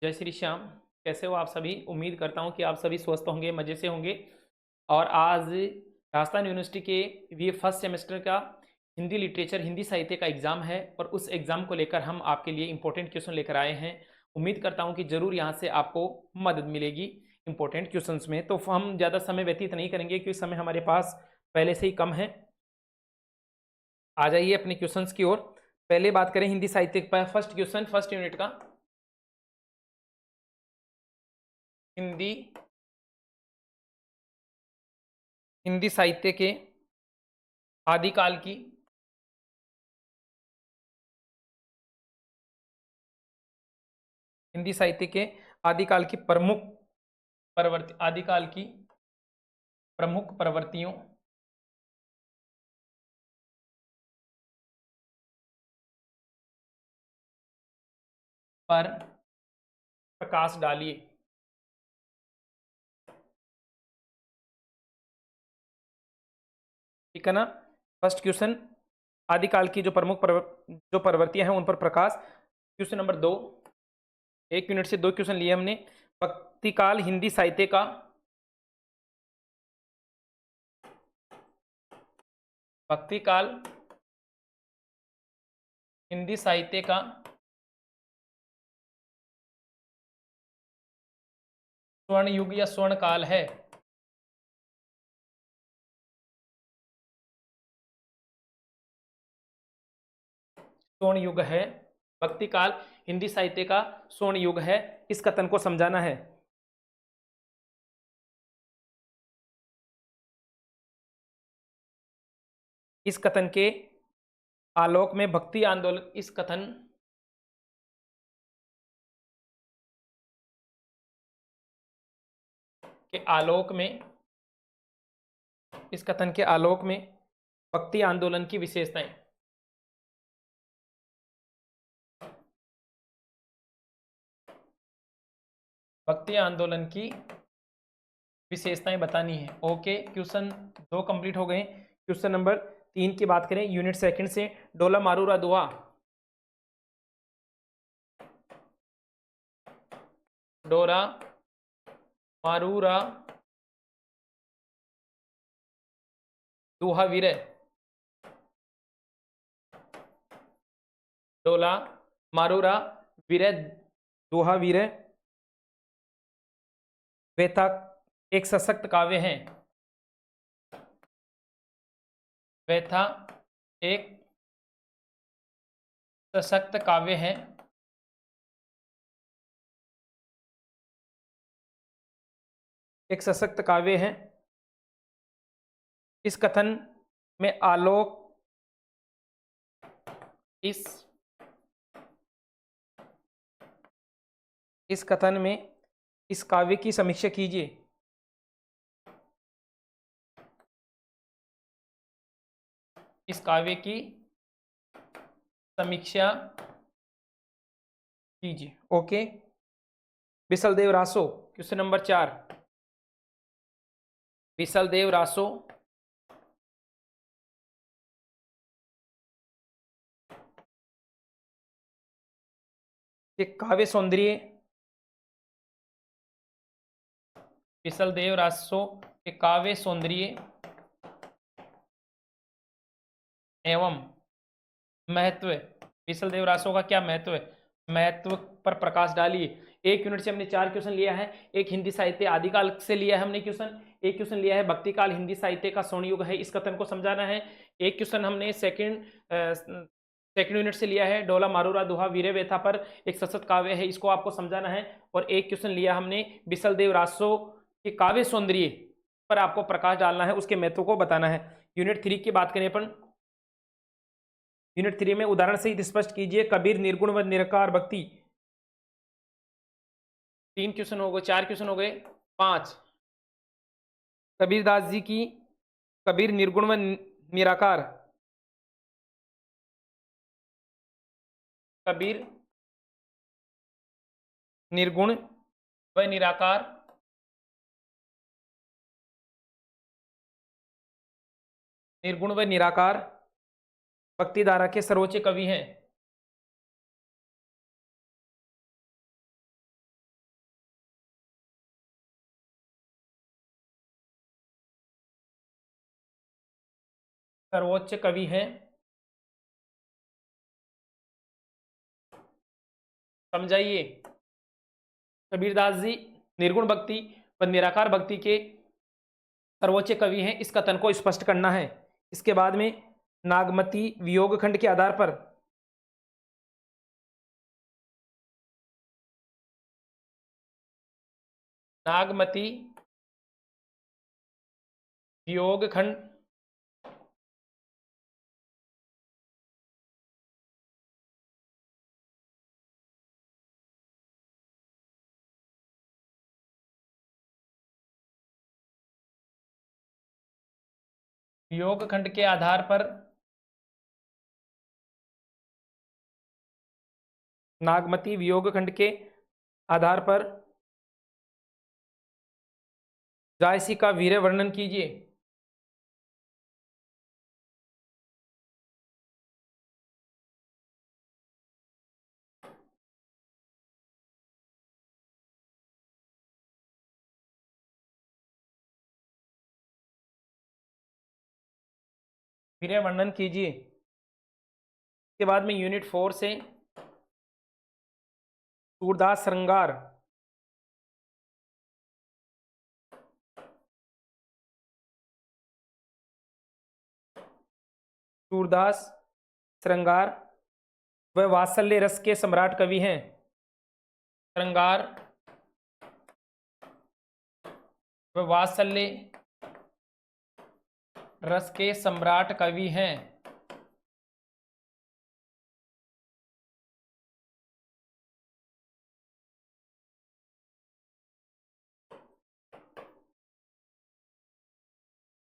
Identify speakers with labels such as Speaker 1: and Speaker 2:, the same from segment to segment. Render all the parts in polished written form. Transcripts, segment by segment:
Speaker 1: जय श्री श्याम। कैसे हो आप सभी? उम्मीद करता हूँ कि आप सभी स्वस्थ होंगे, मज़े से होंगे। और आज राजस्थान यूनिवर्सिटी के ये फर्स्ट सेमेस्टर का हिंदी लिटरेचर, हिंदी साहित्य का एग्ज़ाम है और उस एग्ज़ाम को लेकर हम आपके लिए इम्पोर्टेंट क्वेश्चन लेकर आए हैं। उम्मीद करता हूँ कि ज़रूर यहाँ से आपको मदद मिलेगी इम्पोर्टेंट क्वेश्चंस में। तो हम ज़्यादा समय व्यतीत नहीं करेंगे क्योंकि समय हमारे पास पहले से ही कम है। आ जाइए अपने क्वेश्चंस की ओर। पहले बात करें हिंदी साहित्य पर। फर्स्ट क्वेश्चन, फर्स्ट यूनिट का हिंदी हिंदी साहित्य के आदिकाल की हिंदी साहित्य के आदिकाल की प्रमुख प्रवृत्तियों पर प्रकाश डालिए। ठीक है ना? फर्स्ट क्वेश्चन, आदिकाल की जो प्रवृत्तियां हैं उन पर प्रकाश। क्वेश्चन नंबर 2, एक यूनिट से 2 क्वेश्चन लिए हमने। भक्तिकाल हिंदी साहित्य का भक्तिकाल हिंदी साहित्य का स्वर्ण युग या स्वर्ण काल है। स्वर्ण युग है। भक्तिकाल हिंदी साहित्य का स्वर्ण युग है। इस कथन को समझाना है। इस कथन के आलोक में भक्ति आंदोलन इस कथन के आलोक में इस कथन के आलोक में भक्ति आंदोलन की विशेषताएं भक्ति आंदोलन की विशेषताएं बतानी है। ओके, क्वेश्चन 2 कंप्लीट हो गए। क्वेश्चन नंबर 3 की बात करें, यूनिट सेकंड से। डोला मारूरा दुआ डोरा मारूरा दुहा वीरे डोला मारूरा वीरे दुहा वीरे वे था एक सशक्त काव्य है। वे था एक सशक्त काव्य है। एक सशक्त काव्य है। इस कथन में आलोक इस इस कथन में इस काव्य की समीक्षा कीजिए। इस काव्य की समीक्षा कीजिए। Okay, Bisaldev Raso. Question number 4, Bisaldev Raso के काव्य सौंदर्य बिसलदेव रासो के काव्य सौंदर्य एवं महत्व। बिसलदेव रासो का क्या महत्व है? महत्व पर प्रकाश डालिए। एक यूनिट से हमने 4 क्वेश्चन लिया है। एक हिंदी साहित्य आदिकाल से लिया है हमने क्वेश्चन। एक क्वेश्चन लिया है भक्तिकाल हिंदी साहित्य का स्वर्ण युग है, इस कथन को समझाना है। एक क्वेश्चन हमने सेकंड यूनिट से लिया है, डोला मारूरा दुहा वीरे वेथा पर एक सशक्त काव्य है, इसको आपको समझाना है। और एक क्वेश्चन लिया हमने बिसलदेव रासो के काव्य सौंदर्य पर आपको प्रकाश डालना है, उसके महत्व को बताना है। यूनिट 3 की बात करें अपन, यूनिट 3 में उदाहरण से स्पष्ट कीजिए कबीर निर्गुण व निराकार भक्ति। 3 क्वेश्चन हो गए, 4 क्वेश्चन हो गए, 5। कबीरदास जी की कबीर निर्गुण व निराकार कबीर निर्गुण व निराकार निर्गुण व निराकार भक्ति धारा के सर्वोच्च कवि हैं। सर्वोच्च कवि हैं, समझाइए। कबीरदास जी निर्गुण भक्ति व निराकार भक्ति के सर्वोच्च कवि हैं, इस कथन को स्पष्ट करना है। इसके बाद में नागमती वियोग खंड के आधार पर नागमती वियोग खंड वियोग खंड के आधार पर नागमती वियोग खंड के आधार पर जायसी का वीर्य वर्णन कीजिए। वीर्य वर्णन कीजिए। इसके बाद में यूनिट 4 से सूरदास श्रृंगार, सूरदास श्रृंगार व वात्सल्य रस के सम्राट कवि हैं। श्रृंगार व वात्सल्य रस के सम्राट कवि हैं।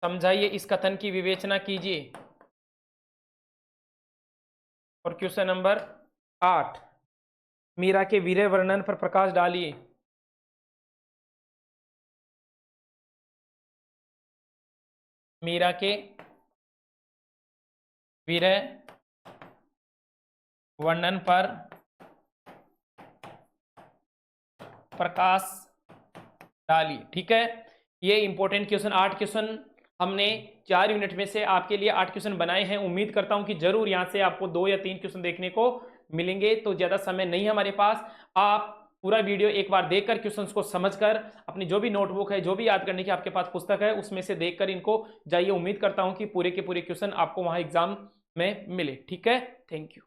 Speaker 1: समझाइए, इस कथन की विवेचना कीजिए। और क्वेश्चन नंबर 8, मीरा के वीर्य वर्णन पर प्रकाश डालिए। मीरा के वीर्य वर्णन पर प्रकाश डालिए। ठीक है, ये इंपॉर्टेंट क्वेश्चन 8 क्वेश्चन हमने 4 यूनिट में से आपके लिए 8 क्वेश्चन बनाए हैं। उम्मीद करता हूं कि जरूर यहां से आपको 2 या 3 क्वेश्चन देखने को मिलेंगे। तो ज्यादा समय नहीं है हमारे पास, आप पूरा वीडियो एक बार देखकर क्वेश्चंस को समझकर अपनी जो भी नोटबुक है, जो भी याद करने की आपके पास पुस्तक है, उसमें से देखकर इनको जाइए। उम्मीद करता हूं कि पूरे के पूरे क्वेश्चन आपको वहां एग्जाम में मिले। ठीक है, थैंक यू।